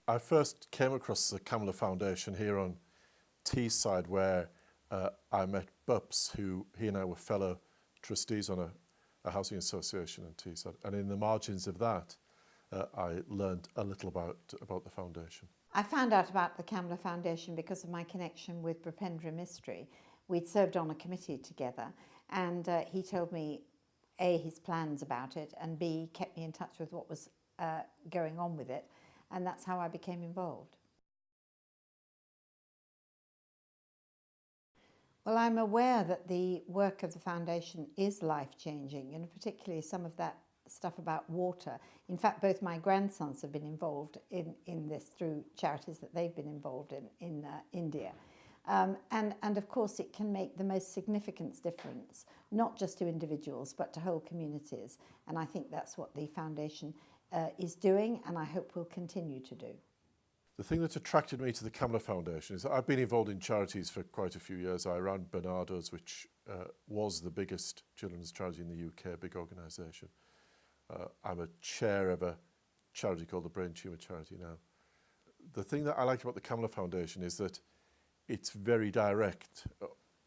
I first came across the Kamla Foundation here on Teesside, where I met Bups, who he and I were fellow trustees on a housing association in Teesside. And in the margins of that, I learned a little about the foundation. I found out about the Kamla Foundation because of my connection with Bhupendra Mistry. We'd served on a committee together, and he told me, A, his plans about it, and B, kept me in touch with what was going on with it, and that's how I became involved. Well, I'm aware that the work of the foundation is life-changing, and particularly some of that stuff about water. In fact, both my grandsons have been involved in this through charities that they've been involved in India. And of course, it can make the most significant difference, not just to individuals, but to whole communities. And I think that's what the foundation is doing, and I hope will continue to do. The thing that attracted me to the Kamla Foundation is that I've been involved in charities for quite a few years. I ran Bernardo's, which was the biggest children's charity in the UK, a big organisation. I'm a chair of a charity called the Brain Tumour Charity now. The thing that I like about the Kamla Foundation is that it's very direct.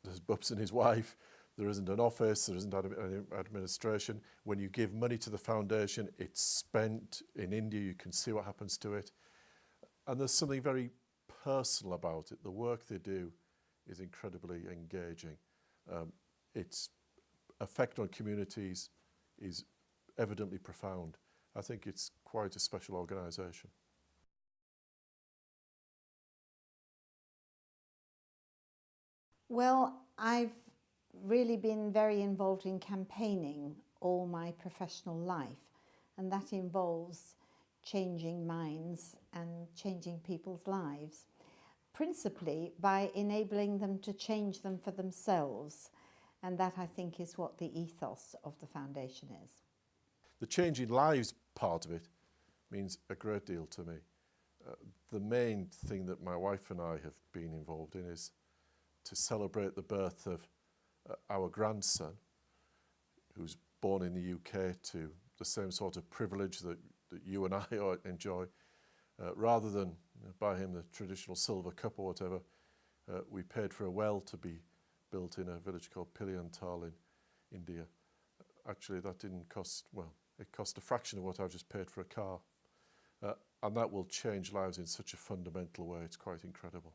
There's Bups and his wife. There isn't an office, there isn't any administration. When you give money to the foundation, it's spent in India. You can see what happens to it. And there's something very personal about it. The work they do is incredibly engaging. Its effect on communities is evidently profound. I think it's quite a special organisation. Well, I've really been very involved in campaigning all my professional life, and that involves changing minds and changing people's lives, principally by enabling them to change them for themselves. And that, I think, is what the ethos of the foundation is. The changing lives part of it means a great deal to me. The main thing that my wife and I have been involved in is to celebrate the birth of our grandson, who's born in the UK to the same sort of privilege that you and I enjoy. Rather than buy him the traditional silver cup or whatever, we paid for a well to be built in a village called Piliantal in India. Actually, that didn't cost, well, it cost a fraction of what I've just paid for a car. And that will change lives in such a fundamental way. It's quite incredible.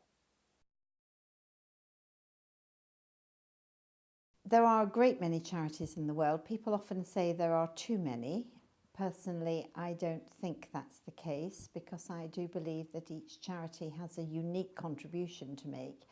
There are a great many charities in the world. People often say there are too many. Personally, I don't think that's the case, because I do believe that each charity has a unique contribution to make.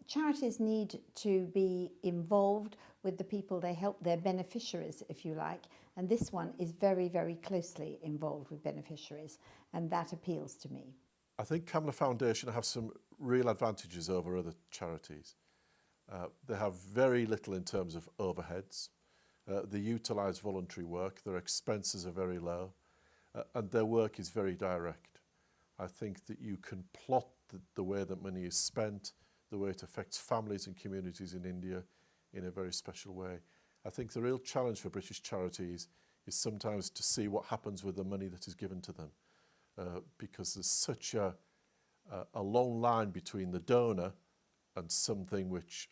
Charities need to be involved with the people they help, their beneficiaries, if you like, and this one is very, very closely involved with beneficiaries, and that appeals to me. I think Kamla Foundation have some real advantages over other charities. They have very little in terms of overheads. They utilise voluntary work, their expenses are very low, and their work is very direct. I think that you can plot the way that money is spent, the way it affects families and communities in India in a very special way. I think the real challenge for British charities is sometimes to see what happens with the money that is given to them, because there's such a long line between the donor and something which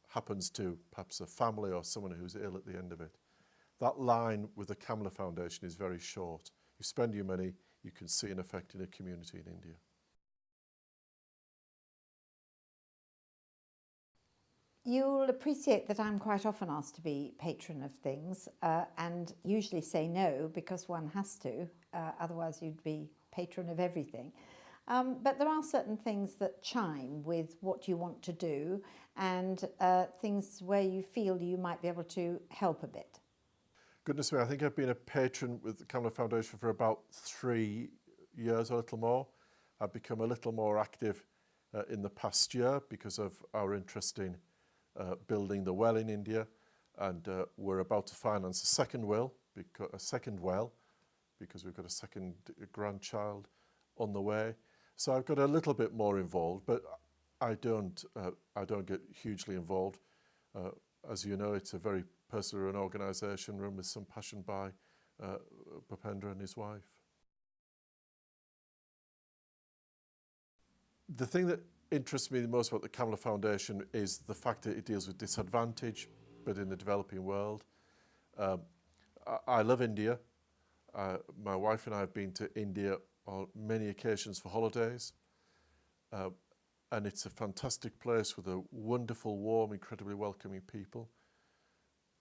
happens to perhaps a family or someone who's ill at the end of it. That line with the Kamla Foundation is very short. You spend your money, you can see an effect in a community in India. You'll appreciate that I'm quite often asked to be patron of things, and usually say no, because one has to, otherwise you'd be patron of everything. But there are certain things that chime with what you want to do, and things where you feel you might be able to help a bit. Goodness me, I think I've been a patron with the Kamla Foundation for about 3 years, or a little more. I've become a little more active in the past year because of our interest in building the well in India, and we're about to finance a second well, because we've got a second grandchild on the way. So I've got a little bit more involved, but I don't get hugely involved. As you know, it's a very personally run organisation run with some passion by Bhupendra and his wife. The thing that interests me the most about the Kamla Foundation is the fact that it deals with disadvantage, but in the developing world. I love India. My wife and I have been to India on many occasions for holidays. And it's a fantastic place with a wonderful, warm, incredibly welcoming people.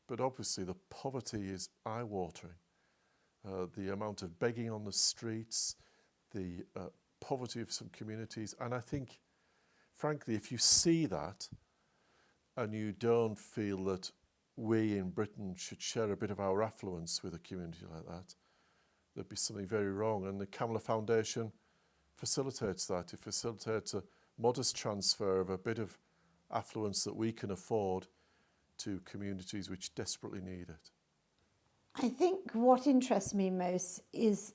But obviously the poverty is eye-watering. The amount of begging on the streets, the poverty of some communities. And I think, frankly, if you see that and you don't feel that we in Britain should share a bit of our affluence with a community like that, there'd be something very wrong. And the Kamla Foundation facilitates that. It facilitates a modest transfer of a bit of affluence that we can afford to communities which desperately need it. I think what interests me most is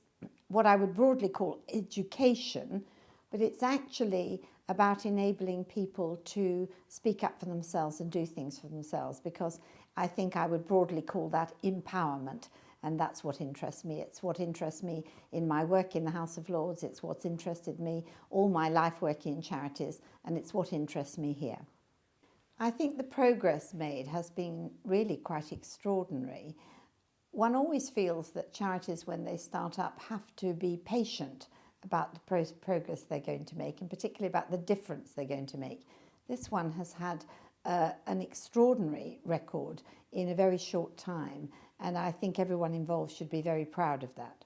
what I would broadly call education, but it's actually about enabling people to speak up for themselves and do things for themselves, because I think I would broadly call that empowerment. And that's what interests me. It's what interests me in my work in the House of Lords. It's what's interested me all my life working in charities, and it's what interests me here. I think the progress made has been really quite extraordinary. One always feels that charities, when they start up, have to be patient about the progress they're going to make, and particularly about the difference they're going to make. This one has had an extraordinary record in a very short time, and I think everyone involved should be very proud of that.